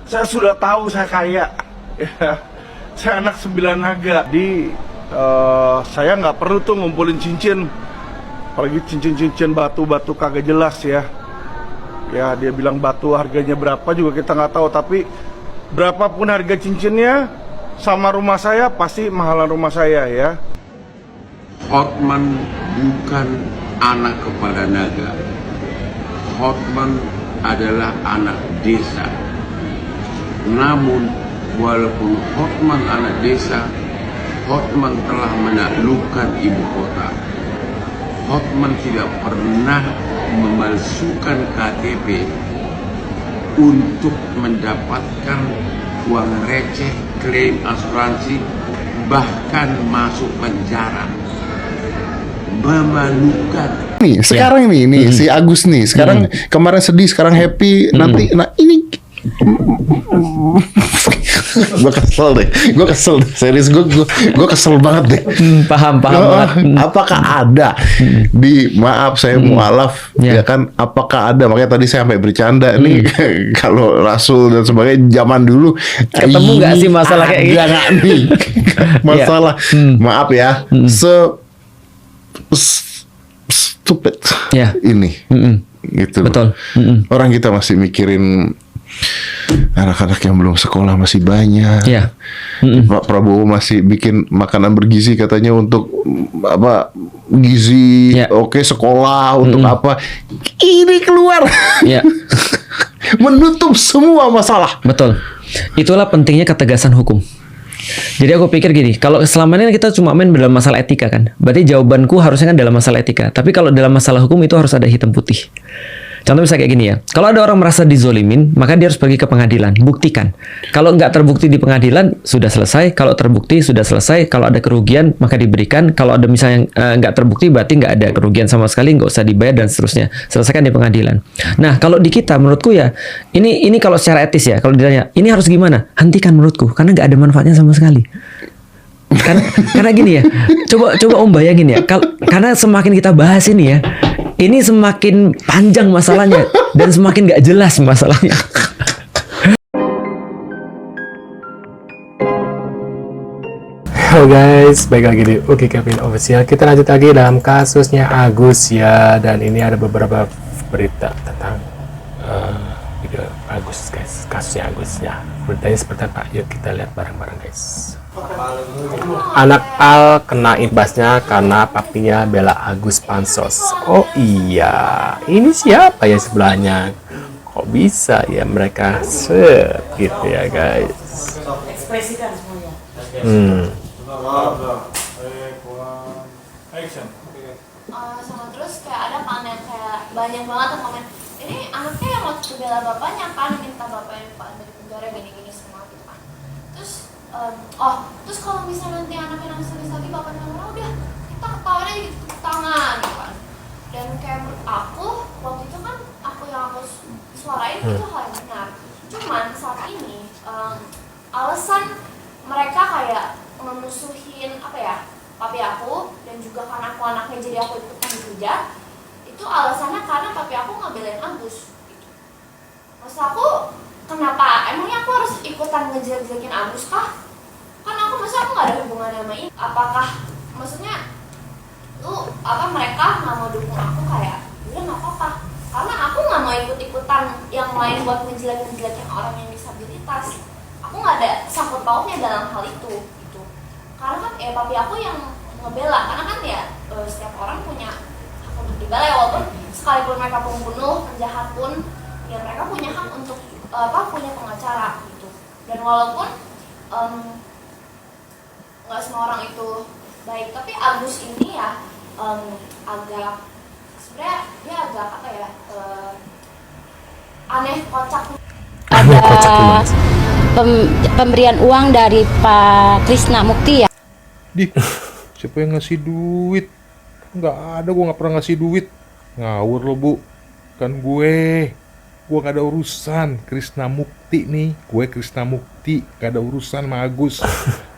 Saya sudah tahu saya kaya. Ya, saya anak 9 naga. Saya nggak perlu tuh ngumpulin cincin. Apalagi cincin-cincin batu-batu kagak jelas ya. Ya dia bilang batu harganya berapa juga kita nggak tahu. Tapi berapapun harga cincinnya sama rumah saya pasti mahalan rumah saya ya. Hotman bukan anak kepala naga. Hotman adalah anak desa. Namun walaupun Hotman anak desa, Hotman telah menaklukkan ibu kota. Hotman tidak pernah memalsukan KTP untuk mendapatkan uang receh, klaim asuransi, bahkan masuk penjara. Memalukan. Nih sekarang nih si Agus nih sekarang kemarin sedih sekarang happy nanti ini gue kesel deh serius gue kesel banget deh. Paham banget. Apakah ada maaf saya mualaf ya kan, apakah ada, makanya tadi saya sampai bercanda nih kalau Rasul dan sebagainya zaman dulu Ketemu nggak sih masalah kayak gitu? Nggak nih masalah maaf ya stupid ini gitu betul. Orang kita masih mikirin anak-anak yang belum sekolah masih banyak. Pak Prabowo masih bikin makanan bergizi katanya untuk apa gizi oke, sekolah untuk apa, ini keluar menutup semua masalah. Betul, itulah pentingnya ketegasan hukum. Jadi aku pikir gini, kalau selama ini kita cuma main dalam masalah etika kan, berarti jawabanku harusnya kan dalam masalah etika. Tapi kalau dalam masalah hukum itu harus ada hitam putih. Contoh misalnya kayak gini ya, kalau ada orang merasa dizolimin, maka dia harus pergi ke pengadilan, buktikan. Kalau nggak terbukti di pengadilan, sudah selesai. Kalau terbukti, sudah selesai. Kalau ada kerugian, maka diberikan. Kalau ada misalnya nggak terbukti, berarti nggak ada kerugian sama sekali, nggak usah dibayar dan seterusnya. Selesaikan di pengadilan. Nah, kalau di kita, menurutku ya, ini kalau secara etis ya, kalau ditanya, ini harus gimana? Hentikan menurutku, karena nggak ada manfaatnya sama sekali. Karena gini ya, coba Om bayangin ya, karena semakin kita bahas ini ya, ini semakin panjang masalahnya dan semakin gak jelas masalahnya. Halo guys, baik lagi di Uki Kevin Official. Kita lanjut lagi dalam kasusnya Agus ya, dan ini ada beberapa berita tentang video Agus guys, kasusnya Agus ya. Beritanya seperti apa? Yuk kita lihat bareng-bareng guys. Anak Al kena imbasnya karena papinya bela Agus Pansos. Oh iya, ini siapa ya sebelahnya? Kok bisa ya mereka gitu ya guys? Ekspresikan semuanya. Sama terus kayak ada panel kayak banyak banget yang komen, ini anaknya yang waktu bela bapaknya kan, minta bapaknya dari penjara gini-gini semua gitu kan. Terus kalau misalnya nanti anaknya nangis lagi bapaknya ngomong, udah kita ketawain aja gitu, tepuk tangan gitu kan. Dan kayak menurut aku waktu itu kan aku suarain itu hal yang benar. Cuman saat ini alasan mereka kayak memusuhin apa ya, papi aku dan juga karena aku anaknya jadi aku ikutan dihujat, itu alasannya karena papi aku ngebelain Agus gitu. Maksud aku, kenapa? Emangnya aku harus ikutan ngejelek-jelekin Agus kah? Kan aku gak ada hubungannya sama ini. Apakah maksudnya mereka nggak mau dukung aku, kayak udah nggak apa-apa, karena aku nggak mau ikut-ikutan yang lain buat ngejelek-jelekin orang yang disabilitas. Aku nggak ada sangkut pautnya dalam hal itu gitu. Karena kan papi aku yang ngebela, karena kan ya setiap orang punya hak untuk dibela ya, walaupun sekalipun mereka pembunuh, penjahat pun ya mereka punya hak untuk punya pengacara gitu. Dan walaupun nggak semua orang itu baik, tapi Agus ini ya agak sebenarnya dia agak apa ya, aneh, kocak. Ada pemberian uang dari Pak Krisna Mukti ya. Siapa yang ngasih duit? Nggak ada, gue nggak pernah ngasih duit. Ngawur lo bu, kan gue gak ada urusan. Krisna Mukti nih, gue Krisna Mukti, gak ada urusan sama Agus.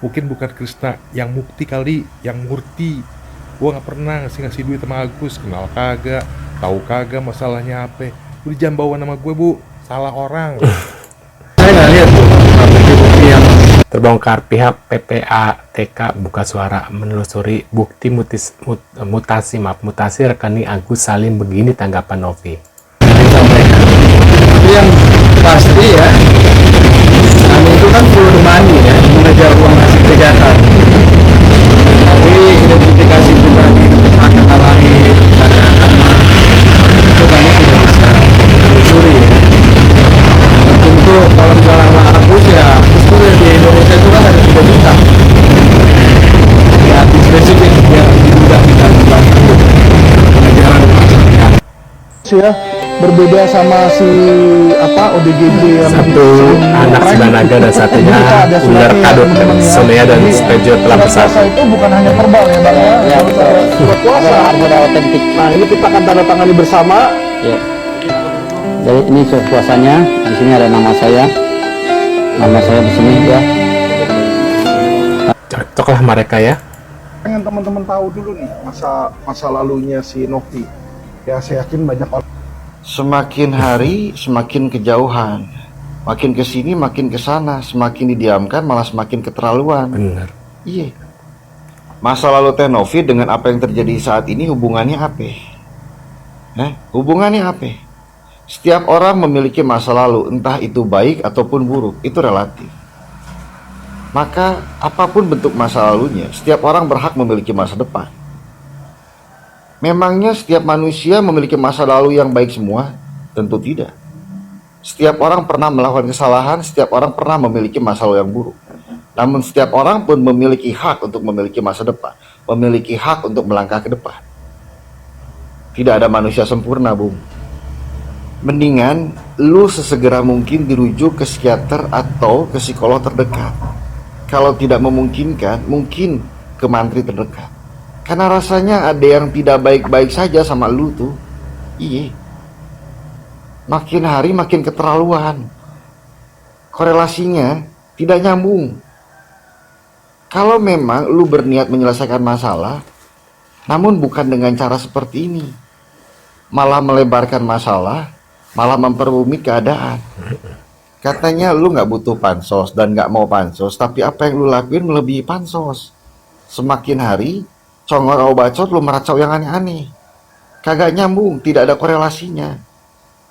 Mungkin bukan Krisna yang Mukti kali, yang Murti. Gue gak pernah ngasih duit sama Agus, kenal kagak, tahu kagak masalahnya apa. Udah jangan bawa nama gue bu, salah orang. Saya nggak lihat terbongkar. Pihak PPATK buka suara menelusuri bukti mutasi rekening Agus Salim. Begini tanggapan Novi. Yang pasti ya, kami itu kan full money ya, mengejar uang hasil kejahatan. Tapi identifikasi pribadi kata lain, kata agama, itu kami tidak bisa telusuri ya. Tentu kalau misalnya Agus ya, seluruh di Indonesia itu kan ada 3 juta. Ya, spesifik ya, tidak kita membantu pengejaran maksudnya. Ya, berbeda sama si ODGJ yang Satu anak si Banaga dan satunya ular kadut dan Sonea dan Stejo telah bersatu. itu bukan hanya verbal ya Bang ya, surat kuasa Ada otentik. nah ini kita akan tanda tangani bersama. Ya. Jadi ini surat kuasanya. Di sini ada nama saya. Nama saya di sini ya. Cocoklah mereka ya. Pengen teman-teman tahu dulu nih masa lalunya si Novi ya, saya yakin banyak orang. Semakin hari semakin kejauhan, makin kesini makin kesana, semakin didiamkan malah semakin keterlaluan. Benar. Iya. Masa lalu Teh Novi dengan apa yang terjadi saat ini hubungannya apa? Hubungannya apa? Setiap orang memiliki masa lalu, entah itu baik ataupun buruk, itu relatif. Maka apapun bentuk masa lalunya, setiap orang berhak memiliki masa depan. Memangnya setiap manusia memiliki masa lalu yang baik semua? Tentu tidak. Setiap orang pernah melakukan kesalahan, setiap orang pernah memiliki masa lalu yang buruk. Namun setiap orang pun memiliki hak untuk memiliki masa depan, memiliki hak untuk melangkah ke depan. Tidak ada manusia sempurna, Bung. Mendingan lu sesegera mungkin dirujuk ke psikiater atau ke psikolog terdekat. Kalau tidak memungkinkan, mungkin ke mantri terdekat. Karena rasanya ada yang tidak baik-baik saja sama lu tuh. Iya. Makin hari makin keterlaluan. Korelasinya tidak nyambung. Kalau memang lu berniat menyelesaikan masalah, namun bukan dengan cara seperti ini, malah melebarkan masalah, malah memperumit keadaan. Katanya lu gak butuh pansos dan gak mau pansos, tapi apa yang lu lakuin melebihi pansos. Semakin hari congor au bacot lu meracau yang aneh-aneh. Kagak nyambung, tidak ada korelasinya.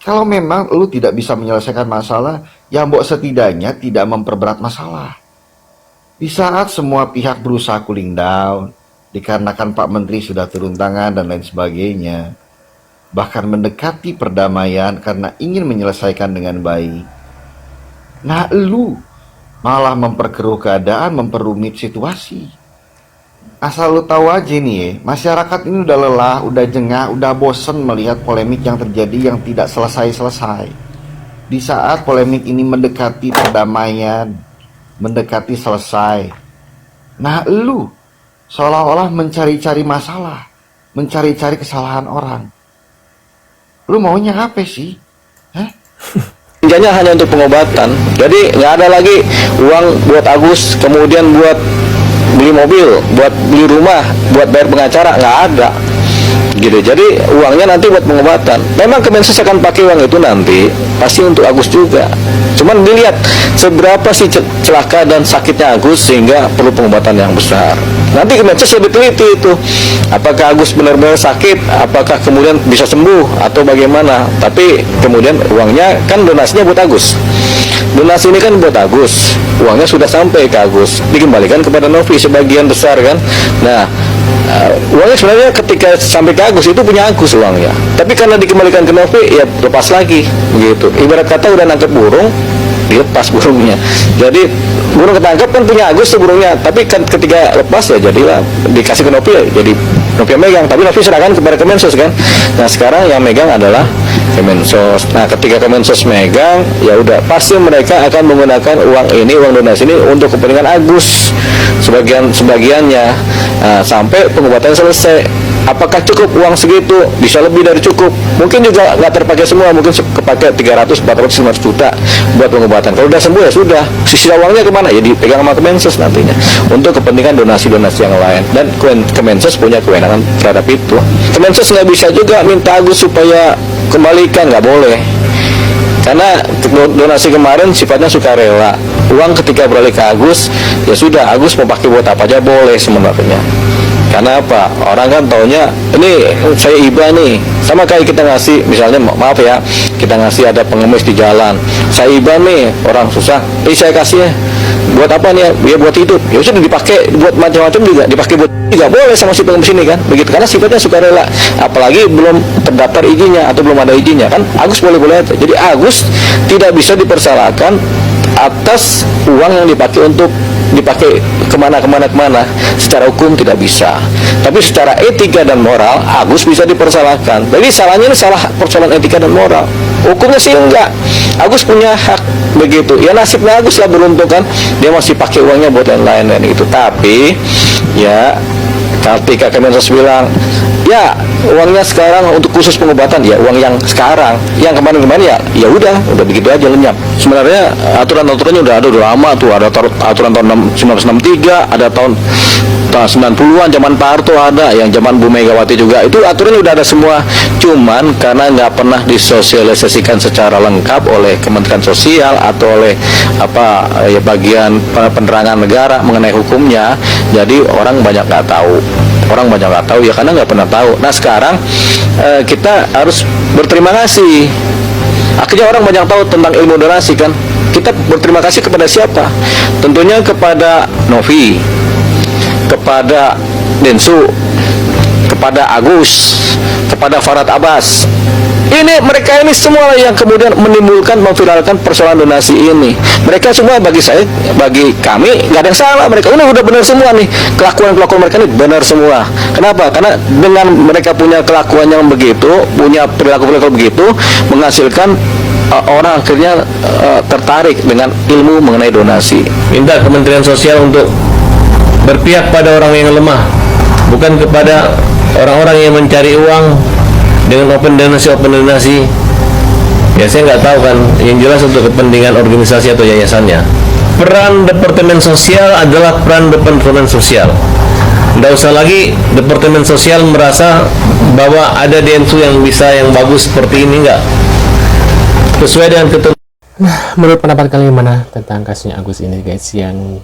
Kalau memang lu tidak bisa menyelesaikan masalah, ya mbok setidaknya tidak memperberat masalah. Di saat semua pihak berusaha cooling down, dikarenakan Pak Menteri sudah turun tangan dan lain sebagainya, bahkan mendekati perdamaian karena ingin menyelesaikan dengan baik. Nah lu malah memperkeruh keadaan, memperumit situasi. Asal lu tahu aja nih ya, masyarakat ini udah lelah, udah jengah, udah bosen melihat polemik yang terjadi yang tidak selesai-selesai. Di saat polemik ini mendekati perdamaian, mendekati selesai, nah lu seolah-olah mencari-cari masalah, mencari-cari kesalahan orang. Lu maunya apa sih? Janjinya hanya untuk pengobatan, jadi nggak ada lagi uang buat Agus, kemudian buat beli mobil, buat beli rumah, buat bayar pengacara, nggak ada gitu. Jadi uangnya nanti buat pengobatan. Memang Kemensos akan pakai uang itu nanti pasti untuk Agus juga, cuman dilihat seberapa sih celaka dan sakitnya Agus sehingga perlu pengobatan yang besar. Nanti Kemensos lebih teliti itu, apakah Agus benar-benar sakit, apakah kemudian bisa sembuh atau bagaimana. Tapi kemudian uangnya kan donasinya buat Agus, donasi ini kan buat Agus, uangnya sudah sampai ke Agus, dikembalikan kepada Novi sebagian besar kan. Nah uangnya sebenarnya ketika sampai ke Agus itu punya Agus uangnya, tapi karena dikembalikan ke Novi ya lepas lagi begitu. Ibarat kata udah nangkep burung, dilepas burungnya. Jadi burung ketangkep kan punya Agus tuh burungnya, tapi kan ketika lepas ya jadilah dikasih ke Novi, ya jadi Novi yang megang, tapi Novi serahkan kepada Kemensos kan. Nah sekarang yang megang adalah Kemensos. Nah ketika Kemensos megang, ya udah pasti mereka akan menggunakan uang ini, uang donasi ini untuk kepentingan Agus sebagiannya, sampai pengobatan selesai. Apakah cukup uang segitu? Bisa lebih dari cukup. Mungkin juga nggak terpakai semua, mungkin kepakai 300, 400, 500 juta buat pengobatan. Kalau udah sembuh ya sudah. Sisa uangnya kemana? Ya dipegang sama Kemensos nantinya untuk kepentingan donasi-donasi yang lain. Dan Kemensos punya kewenangan terhadap itu. Kemensos nggak bisa juga minta Agus supaya kembalikan, nggak boleh. Karena donasi kemarin sifatnya sukarela. Uang ketika beralih ke Agus, ya sudah, Agus mau pakai buat apa aja boleh sebenarnya. Karena apa? Orang kan taunya ini saya iba nih, sama kayak kita ngasih, misalnya maaf ya, kita ngasih ada pengemis di jalan, saya iba nih orang susah, saya kasih ya, buat apa nih? Ya buat hidup. Ya sudah dipakai buat macam-macam juga, dipakai buat juga boleh sama si pengemis ini kan, begitu. Karena sifatnya sukarela, apalagi belum terdaftar izinnya atau belum ada izinnya kan, Agus boleh-boleh aja. Jadi Agus tidak bisa dipersalahkan atas uang yang dipakai kemana secara hukum tidak bisa, tapi secara etika dan moral Agus bisa dipersalahkan. Jadi salahnya ini salah persoalan etika dan moral, hukumnya sih enggak. Agus punya hak begitu, ya nasibnya Agus lah beruntung kan, dia masih pakai uangnya buat lain-lain dan itu. Tapi ya ketika Kemensos bilang ya uangnya sekarang untuk khusus pengobatan, ya uang yang sekarang, yang kemarin ya udah begitu aja lenyap. Sebenarnya aturan-aturannya udah lama tuh, ada aturan tahun 1963, ada tahun 90-an zaman Pak Harto, ada yang zaman Bu Megawati juga, itu aturannya udah ada semua. Cuman karena nggak pernah disosialisasikan secara lengkap oleh Kementerian Sosial atau oleh bagian penerangan negara mengenai hukumnya, jadi orang banyak nggak tahu. Ya karena nggak pernah tahu. Nah sekarang kita harus berterima kasih. Akhirnya orang banyak tahu tentang ilmu donasi kan. Kita berterima kasih kepada siapa? Tentunya kepada Novi, kepada Densu, kepada Agus, kepada Farhad Abbas. Mereka ini semua yang kemudian memviralkan persoalan donasi ini. Mereka semua bagi kami nggak ada yang salah. Mereka ini udah benar semua nih, kelakuan mereka ini benar semua. Kenapa? Karena dengan mereka punya kelakuan yang begitu, punya perilaku begitu, menghasilkan orang akhirnya tertarik dengan ilmu mengenai donasi. Minta Kementerian Sosial untuk berpihak pada orang yang lemah, bukan kepada orang-orang yang mencari uang dengan open donasi. Ya saya nggak tahu kan, yang jelas untuk kepentingan organisasi atau yayasannya. Peran Departemen Sosial adalah peran Departemen Sosial. Nggak usah lagi Departemen Sosial merasa bahwa ada Densu yang bagus seperti ini, nggak. Sesuai dengan ketentuan. Nah, menurut pendapat kalian gimana tentang kasusnya Agus ini guys, yang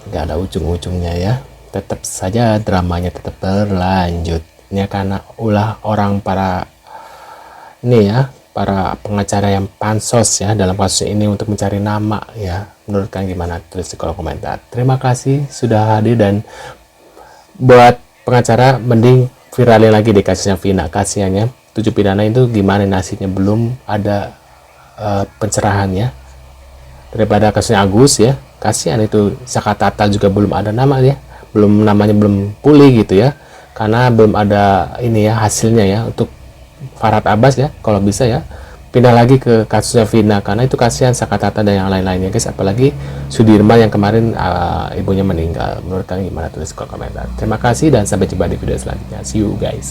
nggak ada ujung-ujungnya ya? Tetap saja dramanya tetap berlanjut. Ini karena ulah orang para pengacara yang pansos ya dalam kasus ini untuk mencari nama ya. Menurut kalian gimana? Tulis di kolom komentar. Terima kasih sudah hadir, dan buat pengacara mending viralin lagi di kasusnya Vina. Kasihannya 7 pidana itu gimana nasibnya, belum ada pencerahannya. Daripada kasusnya Agus ya, kasihan itu Sakatata juga belum ada nama ya, namanya belum pulih gitu ya, karena belum ada hasilnya ya. Untuk Farhad Abbas ya, kalau bisa ya pindah lagi ke kasusnya Vina, karena itu kasihan Sakatata dan yang lain-lainnya guys, apalagi Sudirman yang kemarin ibunya meninggal. Menurut kalian gimana? Tulis di kolom komentar. Terima kasih dan sampai jumpa di video selanjutnya. See you guys.